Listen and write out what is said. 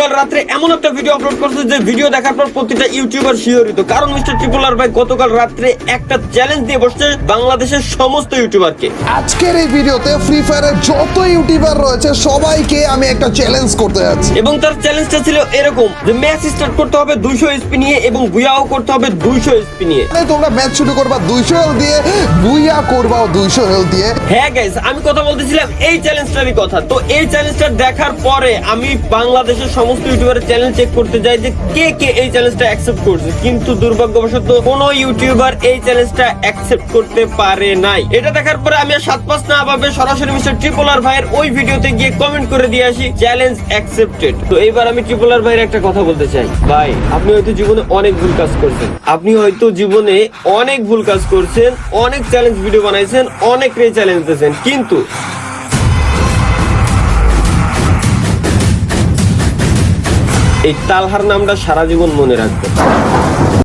কাল রাত্রে এমন একটা ভিডিও আপলোড করছে যে ভিডিও দেখার পর প্রতিটা ইউটিউবার শিহরিত, কারণ মিস্টার ট্রিপল আর ভাই গতকাল রাত্রে একটা চ্যালেঞ্জ দিয়ে বসছে বাংলাদেশের সমস্ত ইউটিউবারকে। আজকের এই ভিডিওতে ফ্রি ফায়ারের যত ইউটিউবার রয়েছে সবাইকে আমি একটা চ্যালেঞ্জ করতে যাচ্ছি। এবং তার চ্যালেঞ্জটা ছিল এরকম যে ম্যাচ স্টার্ট করতে হবে 200 এসপি নিয়ে এবং বুয়াও করতে হবে 200 এসপি নিয়ে। মানে তোমরা ম্যাচ শুরু করবা 200 হেলথ দিয়ে, বুইয়া করবাও 200 হেলথ দিয়ে। হ্যাঁ গাইস, আমি কথা বলতেছিলাম এই চ্যালেঞ্জটারই কথা। তো এই চ্যালেঞ্জটা দেখার পরে আমি বাংলাদেশের সমস্ত ইউটিউবারের চ্যালেঞ্জ চেক করতে যাই যে কে কে এই চ্যালেঞ্জটা অ্যাকসেপ্ট করছে, কিন্তু দুর্ভাগ্যবশত কোনো ইউটিউবার এই চ্যালেঞ্জটা অ্যাকসেপ্ট করতে পারে নাই। এটা দেখার পরে আমি আর 7-5 না ভাবে সরাসরি মিস্টার ট্রিপল আর ভাইয়ের ওই ভিডিওতে গিয়ে কমেন্ট করে দিয়ে আসি চ্যালেঞ্জ অ্যাকসেপ্টেড। তো এইবার আমি ট্রিপল আর ভাইয়ের একটা কথা বলতে চাই, ভাই আপনি হয়তো জীবনে অনেক ভুল কাজ করছেন, অনেক চ্যালেঞ্জ ভিডিও বানাইছেন, অনেক চ্যালেঞ্জ দিয়েছেন, কিন্তু এই তালহার নামটা সারা জীবন মনে রাখবেন।